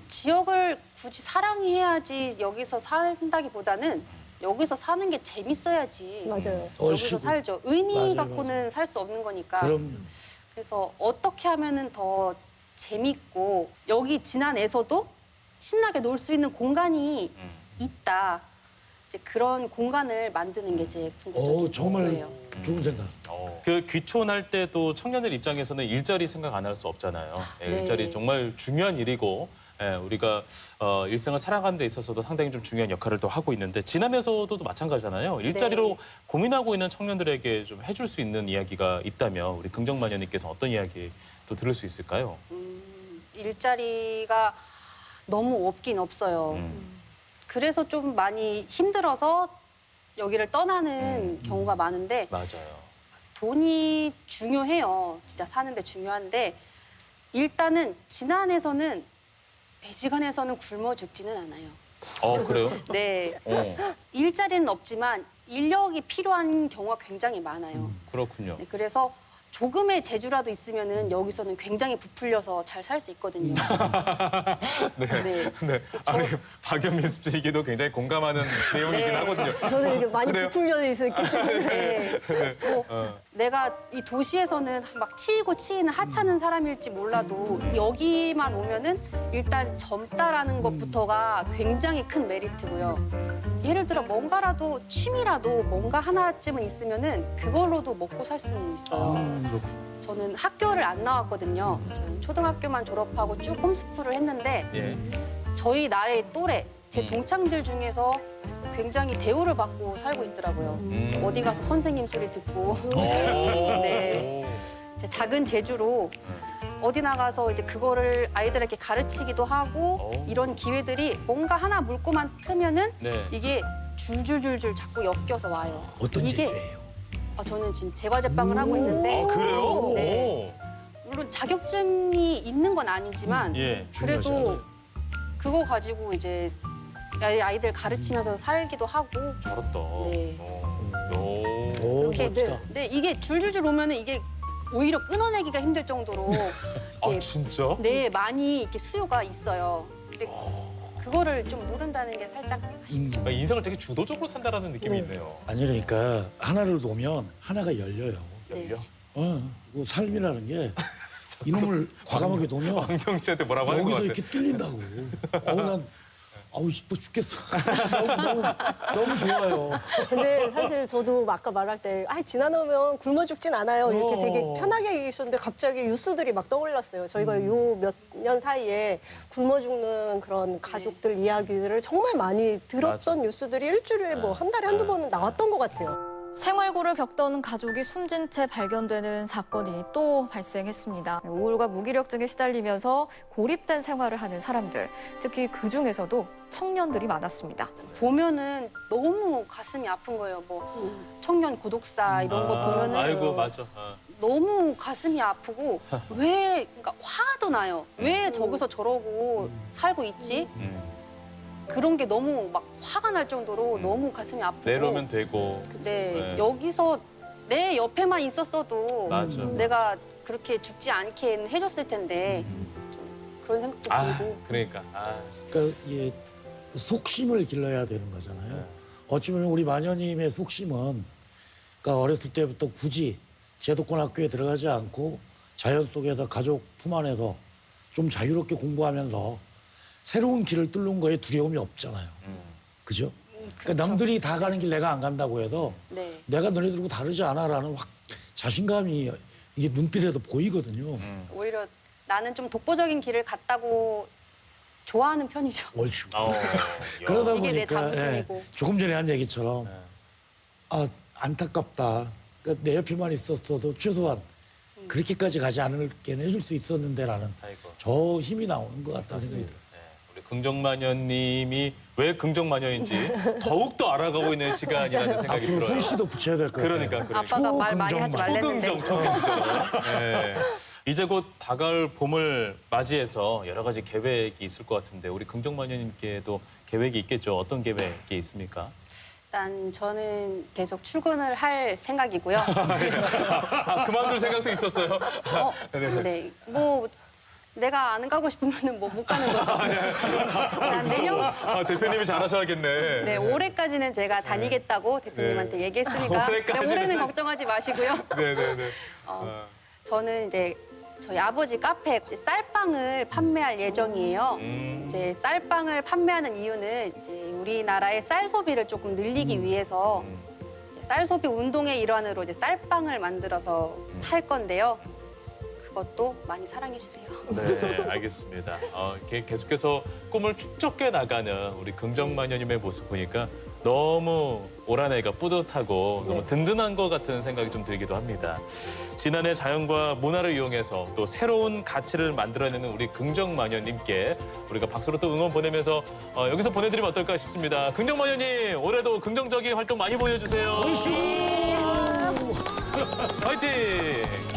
지역을 굳이 사랑해야지 여기서 산다기보다는 여기서 사는 게 재밌어야지.
맞아요.
여기서
얼씨구.
살죠. 의미
맞아요,
갖고는 살 수 없는 거니까.
그럼
그래서 어떻게 하면은 더 재밌고 여기 진안에서도 신나게 놀 수 있는 공간이 있다. 이제 그런 공간을 만드는 게 제 궁극적인
정말
목표예요.
좋은 생각.
그 귀촌할 때도 청년들 입장에서는 일자리 생각 안 할 수 없잖아요. 예,
네.
일자리 정말 중요한 일이고 예, 우리가 일생을 살아가는 데 있어서도 상당히 좀 중요한 역할을 또 하고 있는데 진안에서도 또 마찬가지잖아요. 일자리로
네.
고민하고 있는 청년들에게 좀 해줄 수 있는 이야기가 있다면 우리 긍정마녀님께서 어떤 이야기 또 들을 수 있을까요?
일자리가 너무 없긴 없어요. 그래서 좀 많이 힘들어서 여기를 떠나는 경우가 많은데
맞아요.
돈이 중요해요. 진짜 사는데 중요한데 일단은 진안에서는 매지간에서는 굶어 죽지는 않아요.
그래요?
네.
어,
일자리는 없지만 인력이 필요한 경우가 굉장히 많아요.
그렇군요.
네, 그래서 조금의 재주라도 있으면은 여기서는 굉장히 부풀려서 잘 살 수 있거든요.
네.
네.
네. 아니, 박연미 습지에게도 굉장히 공감하는 내용이긴
네.
하거든요.
저는 이렇게 많이
그래요?
부풀려 있을 때
네. 내가 이 도시에서는 막 치이고 치이는 하찮은 사람일지 몰라도 여기만 오면은 일단 젊다라는 것부터가 굉장히 큰 메리트고요. 예를 들어 뭔가라도 취미라도 뭔가 하나쯤은 있으면은 그걸로도 먹고 살 수는 있어요. 저는 학교를 안 나왔거든요. 저는 초등학교만 졸업하고 쭉 홈스쿨을 했는데
예.
저희 나이 또래, 제 동창들 중에서 굉장히 대우를 받고 살고 있더라고요. 어디 가서 선생님 소리 듣고 네. 제 작은 재주로 어디 나가서 이제 그거를 아이들에게 가르치기도 하고 이런 기회들이 뭔가 하나 물고만 트면은
네.
이게 줄줄줄줄 자꾸 엮여서 와요.
어떤
이게
재주예요?
저는 지금 제과제빵을 하고 있는데
그래요?
네. 물론 자격증이 있는 건 아니지만
예.
그래도
중요하잖아요.
그거 가지고 이제 아이들 가르치면서 살기도 하고
잘했다.
네.
오,
이렇게
멋지다.
네, 이게 줄줄줄 오면은 이게 오히려 끊어내기가 힘들 정도로
아,
이렇게
진짜?
네, 많이 이렇게 수요가 있어요. 근데 그거를 좀 모른다는 게 살짝
그러니까 인생을 되게 주도적으로 산다라는 느낌이 있네요.
아니 그러니까 하나를 놓으면 하나가 열려요.
열려?
그 삶이라는 게 이놈을 과감하게 놓으면
황정 씨한테 뭐라고 하는 것
여기서
같아.
이렇게 뚫린다고. 난 이뻐 죽겠어. 너무 좋아요.
근데 사실 저도 아까 말할 때 지나놓으면 굶어 죽진 않아요. 이렇게 되게 편하게 얘기하셨는데 갑자기 뉴스들이 막 떠올랐어요. 저희가 요 몇 년 사이에 굶어 죽는 그런 가족들 이야기들을 정말 많이 들었던 뉴스들이 일주일에 뭐 한 달에 한두 번은 나왔던 것 같아요.
생활고를 겪던 가족이 숨진 채 발견되는 사건이 또 발생했습니다. 우울과 무기력증에 시달리면서 고립된 생활을 하는 사람들, 특히 그중에서도 청년들이 많았습니다.
보면은 너무 가슴이 아픈 거예요. 뭐 청년 고독사 이런 거 보면은
아이고 맞아.
너무 가슴이 아프고 왜 그러니까 화도 나요. 왜 저기서 저러고 살고 있지? 그런 게 너무 막 화가 날 정도로 너무 가슴이 아프고
내려오면 되고.
네, 여기서 내 옆에만 있었어도
맞아.
내가 그렇게 죽지 않게 해줬을 텐데 좀 그런 생각도 들고
그러니까.
그러니까 이게 속심을 길러야 되는 거잖아요. 어찌 보면 우리 마녀님의 속심은 그러니까 어렸을 때부터 굳이 제도권 학교에 들어가지 않고 자연 속에서 가족 품 안에서 좀 자유롭게 공부하면서 새로운 길을 뚫는 거에 두려움이 없잖아요. 그죠? 그러니까 남들이 다 가는 길 내가 안 간다고 해서
네.
내가 너네들하고 다르지 않아라는 자신감이 이게 눈빛에도 보이거든요.
오히려 나는 좀 독보적인 길을 갔다고 좋아하는 편이죠.
옳지. 그러다
이게 내
보니까
자부심이고.
조금 전에 한 얘기처럼 안타깝다. 그러니까 내 옆에만 있었어도 최소한 그렇게까지 가지 않을게 해줄 수 있었는데라는 저 힘이 나오는 것 같다는 생각이 들어요.
우리 긍정마녀님이 왜 긍정마녀인지 더욱더 알아가고 있는 시간이라는 생각이
앞으로
들어요.
손씨도 붙여야 될 것 같아요.
그러니까.
아빠가 말 많이 하지 말랬는데.
초긍정. 네. 이제 곧 다가올 봄을 맞이해서 여러 가지 계획이 있을 것 같은데 우리 긍정마녀님께도 계획이 있겠죠. 어떤 계획이 있습니까?
일단 저는 계속 출근을 할 생각이고요.
그만둘 생각도 있었어요?
네. 뭐 내가 안 가고 싶으면 뭐 못 가는 거죠. 난 내년
대표님이 잘하셔야겠네.
네, 올해까지는 제가 다니겠다고 대표님한테 얘기했으니까 올해는 걱정하지 마시고요.
네네네.
저는 이제 저희 아버지 카페 이제 쌀빵을 판매할 예정이에요. 이제 쌀빵을 판매하는 이유는 이제 우리나라의 쌀 소비를 조금 늘리기 위해서 쌀 소비 운동의 일환으로 이제 쌀빵을 만들어서 팔 건데요. 그것도 많이 사랑해 주세요.
네, 알겠습니다. 계속해서 꿈을 축적해 나가는 우리 긍정마녀님의 모습 보니까 너무 올 한 해가 뿌듯하고 너무 든든한 것 같은 생각이 좀 들기도 합니다. 지난해 자연과 문화를 이용해서 또 새로운 가치를 만들어내는 우리 긍정마녀님께 우리가 박수로 또 응원 보내면서 여기서 보내드리면 어떨까 싶습니다. 긍정마녀님, 올해도 긍정적인 활동 많이 보여주세요. 화이팅!